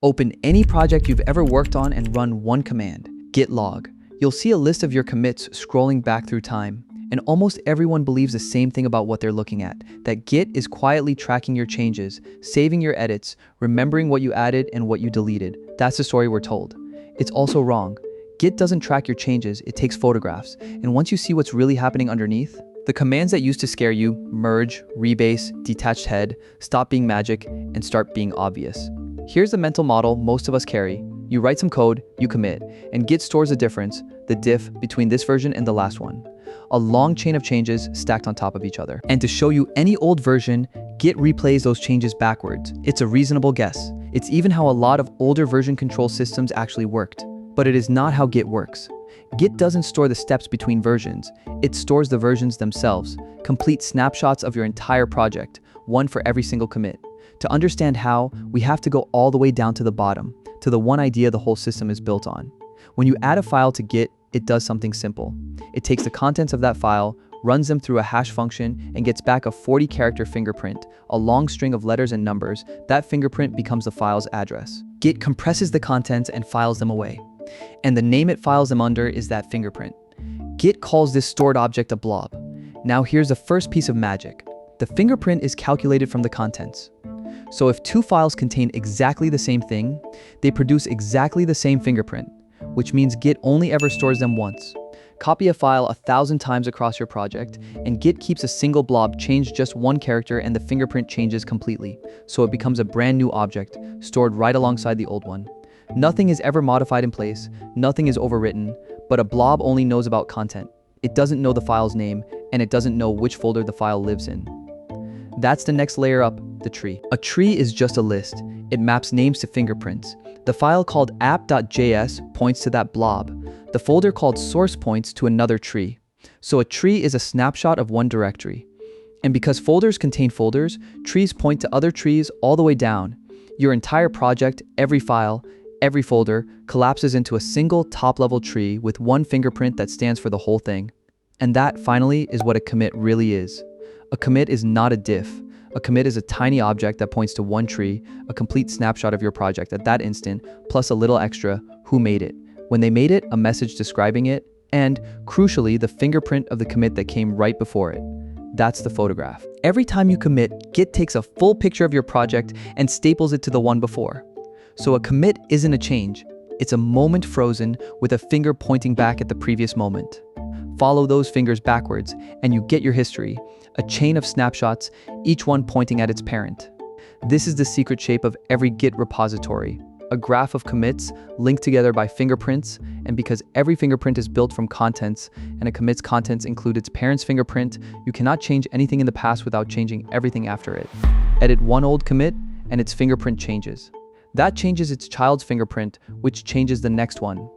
Open any project you've ever worked on and run one command, git log. You'll see a list of your commits scrolling back through time. And almost everyone believes the same thing about what they're looking at, that Git is quietly tracking your changes, saving your edits, remembering what you added and what you deleted. That's the story we're told. It's also wrong. Git doesn't track your changes, it takes photographs. And once you see what's really happening underneath, the commands that used to scare you, merge, rebase, detached head, stop being magic, and start being obvious. Here's the mental model most of us carry. You write some code, you commit, and Git stores the difference, the diff, between this version and the last one. A long chain of changes stacked on top of each other. And to show you any old version, Git replays those changes backwards. It's a reasonable guess. It's even how a lot of older version control systems actually worked. But it is not how Git works. Git doesn't store the steps between versions. It stores the versions themselves, complete snapshots of your entire project, one for every single commit. To understand how, we have to go all the way down to the bottom, to the one idea the whole system is built on. When you add a file to Git, it does something simple. It takes the contents of that file, runs them through a hash function, and gets back a 40-character fingerprint, a long string of letters and numbers. That fingerprint becomes the file's address. Git compresses the contents and files them away. And the name it files them under is that fingerprint. Git calls this stored object a blob. Now here's the first piece of magic. The fingerprint is calculated from the contents. So if two files contain exactly the same thing, they produce exactly the same fingerprint, which means Git only ever stores them once. Copy a file 1,000 times across your project, and Git keeps a single blob change just one character and the fingerprint changes completely, so it becomes a brand new object, stored right alongside the old one. Nothing is ever modified in place, nothing is overwritten, but a blob only knows about content. It doesn't know the file's name, and it doesn't know which folder the file lives in. That's the next layer up, the tree. A tree is just a list. It maps names to fingerprints. The file called app.js points to that blob. The folder called source points to another tree. So a tree is a snapshot of one directory. And because folders contain folders, trees point to other trees all the way down. Your entire project, every file, every folder, collapses into a single top-level tree with one fingerprint that stands for the whole thing. And that, finally, is what a commit really is. A commit is not a diff. A commit is a tiny object that points to one tree, a complete snapshot of your project at that instant, plus a little extra, who made it. When they made it, a message describing it, and, crucially, the fingerprint of the commit that came right before it. That's the photograph. Every time you commit, Git takes a full picture of your project and staples it to the one before. So a commit isn't a change. It's a moment frozen with a finger pointing back at the previous moment. Follow those fingers backwards, and you get your history, a chain of snapshots, each one pointing at its parent. This is the secret shape of every Git repository, a graph of commits linked together by fingerprints, and because every fingerprint is built from contents, and a commit's contents include its parent's fingerprint, you cannot change anything in the past without changing everything after it. Edit one old commit, and its fingerprint changes. That changes its child's fingerprint, which changes the next one.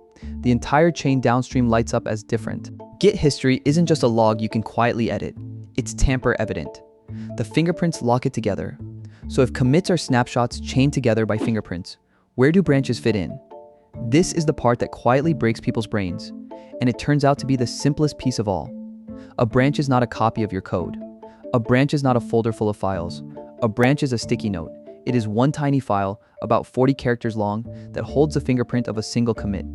The entire chain downstream lights up as different. Git history isn't just a log you can quietly edit. It's tamper-evident. The fingerprints lock it together. So if commits are snapshots chained together by fingerprints, where do branches fit in? This is the part that quietly breaks people's brains, and it turns out to be the simplest piece of all. A branch is not a copy of your code. A branch is not a folder full of files. A branch is a sticky note. It is one tiny file, about 40 characters long, that holds the fingerprint of a single commit.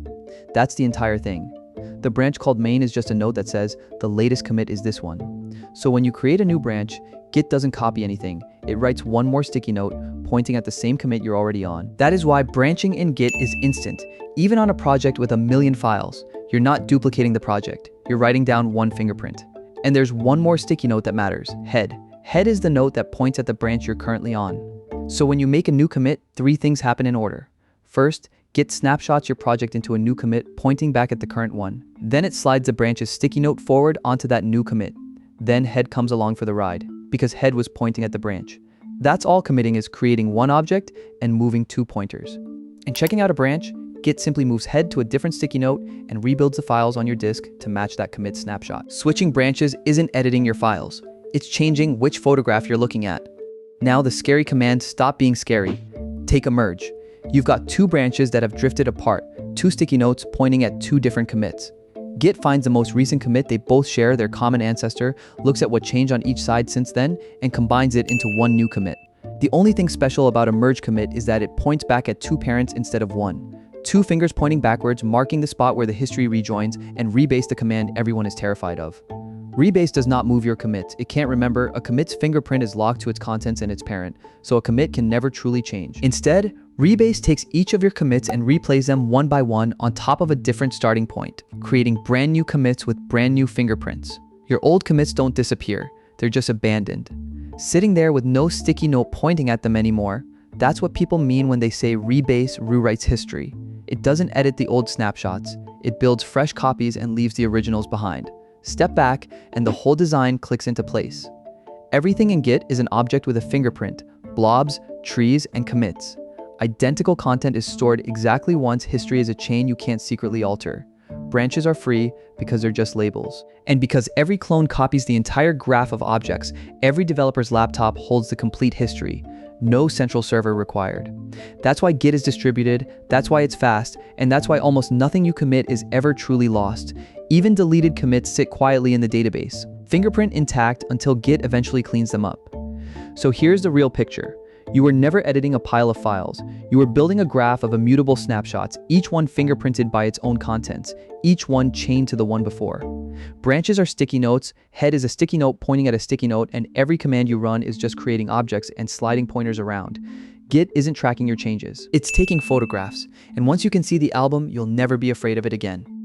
That's the entire thing. The branch called main is just a note that says, the latest commit is this one. So when you create a new branch, Git doesn't copy anything. It writes one more sticky note, pointing at the same commit you're already on. That is why branching in Git is instant. Even on a project with 1 million files, you're not duplicating the project. You're writing down one fingerprint. And there's one more sticky note that matters, head. Head is the note that points at the branch you're currently on. So when you make a new commit, 3 things happen in order. First, Git snapshots your project into a new commit, pointing back at the current one. Then it slides the branch's sticky note forward onto that new commit. Then head comes along for the ride, because head was pointing at the branch. That's all committing is, creating one object and moving 2 pointers. And checking out a branch, Git simply moves head to a different sticky note and rebuilds the files on your disk to match that commit snapshot. Switching branches isn't editing your files. It's changing which photograph you're looking at. Now the scary command stop being scary. Take a merge. You've got 2 branches that have drifted apart, 2 sticky notes pointing at 2 different commits. Git finds the most recent commit they both share, their common ancestor, looks at what changed on each side since then, and combines it into one new commit. The only thing special about a merge commit is that it points back at two parents instead of one. Two fingers pointing backwards, marking the spot where the history rejoins, and rebase, the command everyone is terrified of. Rebase does not move your commits. It can't remember. A commit's fingerprint is locked to its contents and its parent, so a commit can never truly change. Instead, Rebase takes each of your commits and replays them one by one on top of a different starting point, creating brand new commits with brand new fingerprints. Your old commits don't disappear, they're just abandoned. Sitting there with no sticky note pointing at them anymore. That's what people mean when they say Rebase rewrites history. It doesn't edit the old snapshots, it builds fresh copies and leaves the originals behind. Step back, and the whole design clicks into place. Everything in Git is an object with a fingerprint, blobs, trees, and commits. Identical content is stored exactly once. History is a chain you can't secretly alter. Branches are free because they're just labels. And because every clone copies the entire graph of objects, every developer's laptop holds the complete history. No central server required. That's why Git is distributed, that's why it's fast, and that's why almost nothing you commit is ever truly lost. Even deleted commits sit quietly in the database, fingerprint intact until Git eventually cleans them up. So here's the real picture. You were never editing a pile of files. You were building a graph of immutable snapshots, each one fingerprinted by its own contents, each one chained to the one before. Branches are sticky notes, head is a sticky note pointing at a sticky note, and every command you run is just creating objects and sliding pointers around. Git isn't tracking your changes. It's taking photographs, and once you can see the album, you'll never be afraid of it again.